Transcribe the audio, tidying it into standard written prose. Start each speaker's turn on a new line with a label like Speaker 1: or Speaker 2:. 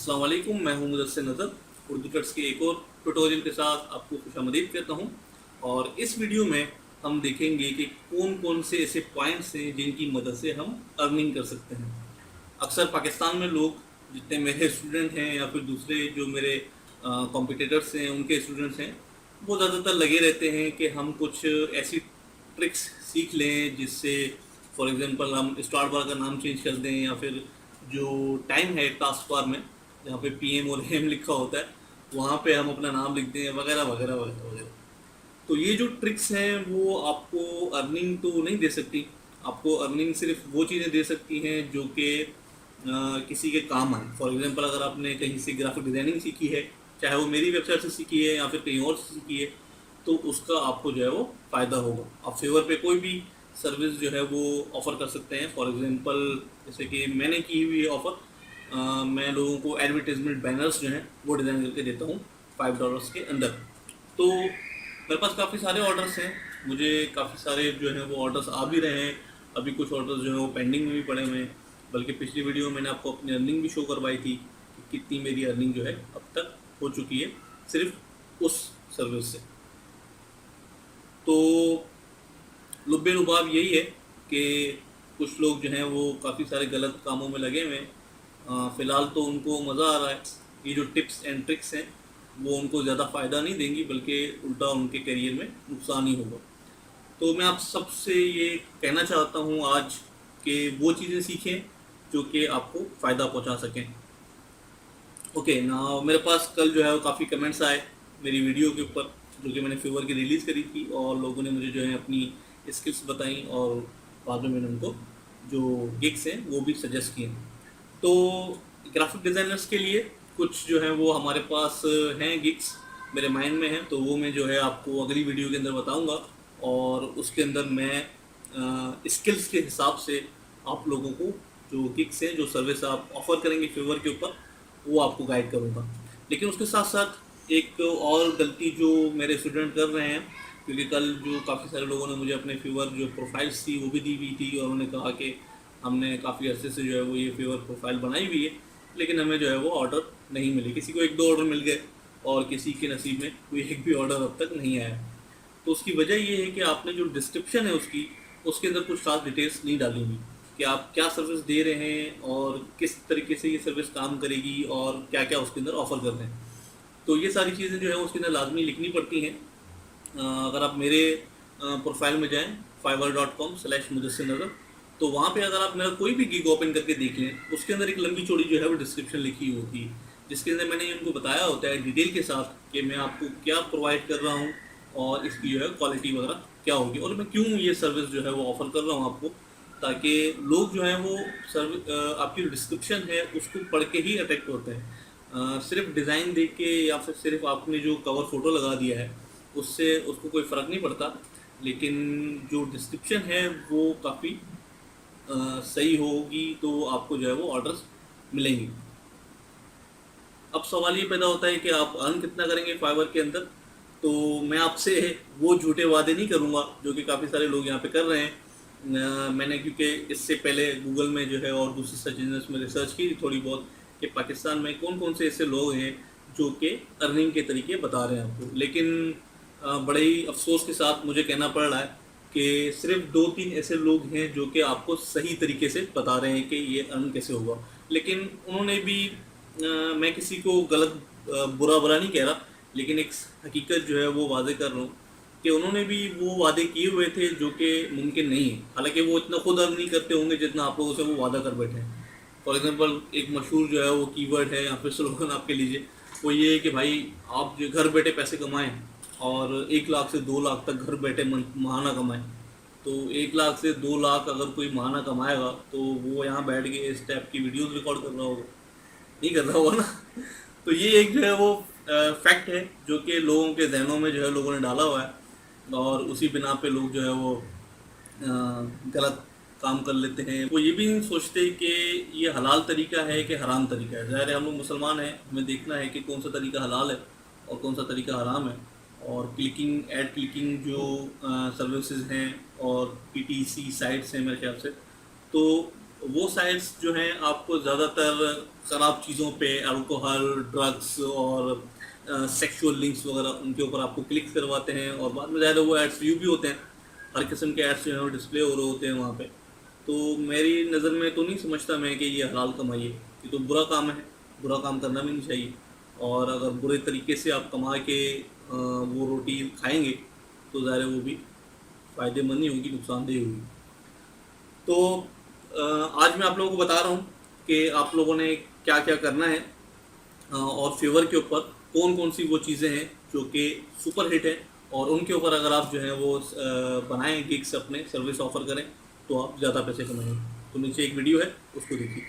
Speaker 1: अस्सलाम वालेकुम, मैं हूं मुदस्सिर नज़र। उर्दू ट्रिक्स के एक और ट्यूटोरियल के साथ आपको खुशामदीद कहता हूं। और इस वीडियो में हम देखेंगे कि कौन कौन से ऐसे पॉइंट्स हैं जिनकी मदद से हम अर्निंग कर सकते हैं। अक्सर पाकिस्तान में लोग, जितने मेरे स्टूडेंट हैं या फिर दूसरे जो मेरे कॉम्पिटिटर्स हैं उनके स्टूडेंट्स हैं, वो ज़्यादातर लगे रहते हैं कि हम कुछ ऐसी ट्रिक्स सीख लें जिससे फॉर एग्जांपल हम स्टार्ट बार का नाम चेंज कर दें, या फिर जो टाइम है टास्क बार में जहाँ पे पीएम और एम लिखा होता है वहाँ पे हम अपना नाम लिख दें, वगैरह वगैरह वगैरह वगैरह। तो ये जो ट्रिक्स हैं वो आपको अर्निंग तो नहीं दे सकती। आपको अर्निंग सिर्फ वो चीज़ें दे सकती हैं जो कि किसी के काम आए। फॉर एग्जांपल अगर आपने कहीं से ग्राफिक डिज़ाइनिंग सीखी है, चाहे वो मेरी वेबसाइट से सीखी है या फिर कहीं और से सीखी है, तो उसका आपको जो है वो फ़ायदा होगा। आप फेवर पे कोई भी सर्विस जो है वो ऑफ़र कर सकते हैं। फॉर एग्जांपल जैसे कि मैंने की हुई ऑफ़र, मैं लोगों को एडवर्टीजमेंट बैनर्स जो हैं वो डिज़ाइन करके देता हूँ $5 के अंदर। तो मेरे पास काफ़ी सारे ऑर्डर्स हैं, मुझे काफ़ी सारे जो हैं वो ऑर्डर्स आ भी रहे हैं। अभी कुछ ऑर्डर्स जो हैं वो पेंडिंग में भी पड़े हुए हैं। बल्कि पिछली वीडियो में मैंने आपको अपनी अर्निंग भी शो करवाई थी कि कितनी मेरी अर्निंग जो है अब तक हो चुकी है सिर्फ उस सर्विस से। तो लुब्बे लुबाब यही है कि कुछ लोग जो हैं वो काफ़ी सारे गलत कामों में लगे हुए हैं। फ़िलहाल तो उनको मज़ा आ रहा है। ये जो टिप्स एंड ट्रिक्स हैं वो उनको ज़्यादा फ़ायदा नहीं देंगी, बल्कि उल्टा उनके करियर में नुकसान ही होगा। तो मैं आप सबसे ये कहना चाहता हूँ आज कि वो चीज़ें सीखें जो कि आपको फ़ायदा पहुँचा सकें। ओके ना, मेरे पास कल जो है वो काफ़ी कमेंट्स आए मेरी वीडियो के ऊपर, जो कि मैंने फेवर की रिलीज़ करी थी, और लोगों ने मुझे जो है अपनी स्किल्स बताई, और बाद में मैंने उनको जो गिग्स हैं वो भी सजेस्ट किए। तो ग्राफिक डिज़ाइनर्स के लिए कुछ जो है वो हमारे पास हैं गिग्स, मेरे माइंड में हैं, तो वो मैं जो है आपको अगली वीडियो के अंदर बताऊंगा। और उसके अंदर मैं स्किल्स के हिसाब से आप लोगों को जो गिग्स हैं, जो सर्विस आप ऑफ़र करेंगे फेवर के ऊपर, वो आपको गाइड करूँगा। लेकिन उसके साथ साथ एक और गलती जो मेरे स्टूडेंट कर रहे हैं, क्योंकि कल जो काफ़ी सारे लोगों ने मुझे अपने फेवर जो प्रोफाइल्स थी वो भी दी हुई थी, और उन्होंने कहा कि हमने काफ़ी अर्से से जो है वो ये फेवर प्रोफाइल बनाई हुई है, लेकिन हमें जो है वो ऑर्डर नहीं मिले। किसी को एक दो ऑर्डर मिल गए और किसी के नसीब में कोई एक भी ऑर्डर अब तक नहीं आया। तो उसकी वजह ये है कि आपने जो डिस्क्रिप्शन है उसके अंदर कुछ खास डिटेल्स नहीं डाली हुई कि आप क्या सर्विस दे रहे हैं और किस तरीके से ये सर्विस काम करेगी और क्या क्या उसके अंदर ऑफ़र कर रहे हैं। तो ये सारी चीज़ें जो है उसके अंदर लाजमी लिखनी पड़ती हैं। अगर आप मेरे प्रोफाइल में जाएं fiverr.com/मुदस्सिर नज़र, तो वहाँ पे अगर आप मेरा कोई भी गिग ओपन करके देख लें, उसके अंदर एक लंबी चौड़ी जो है वो डिस्क्रिप्शन लिखी होती है, जिसके अंदर मैंने उनको बताया होता है डिटेल के साथ कि मैं आपको क्या प्रोवाइड कर रहा हूँ और इसकी जो है क्वालिटी वगैरह क्या होगी, और मैं क्यों ये सर्विस जो है वो ऑफ़र कर रहा हूँ आपको, ताकि लोग जो हैं वो आपकी डिस्क्रिप्शन है उसको पढ़ के ही अट्रैक्ट होते हैं। सिर्फ डिज़ाइन देख के या फिर सिर्फ आपने जो कवर फ़ोटो लगा दिया है उससे उसको कोई फ़र्क नहीं पड़ता, लेकिन जो डिस्क्रिप्शन है वो काफ़ी सही होगी तो आपको जो है वो ऑर्डर्स मिलेंगे। अब सवाल ये पैदा होता है कि आप अर्न कितना करेंगे फाइवर के अंदर। तो मैं आपसे वो झूठे वादे नहीं करूँगा जो कि काफ़ी सारे लोग यहाँ पे कर रहे हैं। मैंने क्योंकि इससे पहले गूगल में जो है और दूसरी सर्च इंजन्स में रिसर्च की थोड़ी बहुत कि पाकिस्तान में कौन कौन से ऐसे लोग हैं जो कि अर्निंग के तरीके बता रहे हैं आपको, लेकिन बड़े ही अफसोस के साथ मुझे कहना पड़ रहा है कि सिर्फ 2-3 ऐसे लोग हैं जो कि आपको सही तरीके से बता रहे हैं कि ये अर्न कैसे होगा। लेकिन उन्होंने भी मैं किसी को गलत बुरा बुरा नहीं कह रहा, लेकिन एक हकीकत जो है वो वादे कर रहा हूँ कि उन्होंने भी वो वादे किए हुए थे जो कि मुमकिन नहीं है। हालांकि वो इतना खुद अर्न नहीं करते होंगे जितना आप लोगों से वो वादा कर बैठे हैं। फॉर एग्जांपल एक मशहूर जो है वो कीवर्ड है या फिर स्लोगन आपके लीजिए, वो ये है कि भाई आप जो घर बैठे पैसे कमाएं और 1 लाख से 2 लाख तक घर बैठे महाना कमाएं। तो 1 लाख से 2 लाख अगर कोई महाना कमाएगा तो वो यहाँ बैठ के इस टाइप की वीडियोस रिकॉर्ड कर रहा होगा, नहीं कर रहा होगा ना। तो ये एक जो है वो फैक्ट है जो कि लोगों के जहनों में जो है लोगों ने डाला हुआ है, और उसी बिना पे लोग जो है वो गलत काम कर लेते हैं। वो ये भी नहीं सोचते कि ये हलाल तरीका है कि हराम तरीका है। ज़ाहिर है हम लोग मुसलमान हैं, हमें देखना है कि कौन सा तरीका हलाल है और कौन सा तरीका हराम है। और क्लिकिंग एड क्लिकिंग जो सर्विसेज हैं और पीटीसी साइट्स हैं मेरे ख्याल से, तो वो साइट्स जो हैं आपको ज़्यादातर ख़राब चीज़ों पे, अल्कोहल, ड्रग्स और सेक्सुअल लिंक्स वगैरह उनके ऊपर आपको क्लिक करवाते हैं, और बाद में ज़्यादा वो एड्स व्यू भी होते हैं। हर किस्म के एड्स जो हैं वो डिस्प्ले हो रहे होते हैं वहाँ पे। तो मेरी नज़र में तो नहीं समझता मैं कि ये हलाल कमाई है, ये तो बुरा काम है, बुरा काम करना भी नहीं चाहिए। और अगर बुरे तरीके से आप कमा के वो रोटी खाएंगे तो ज़ाहिर है वो भी फ़ायदेमंद नहीं होगी, नुकसानदेह होगी। तो आज मैं आप लोगों को बता रहा हूँ कि आप लोगों ने क्या क्या करना है, और फेवर के ऊपर कौन कौन सी वो चीज़ें हैं जो कि सुपर हिट है, और उनके ऊपर अगर आप जो है वो बनाएं गिग्स, अपने सर्विस ऑफर करें तो आप ज़्यादा पैसे कमाएंगे। तो नीचे एक वीडियो है, उसको देखिए।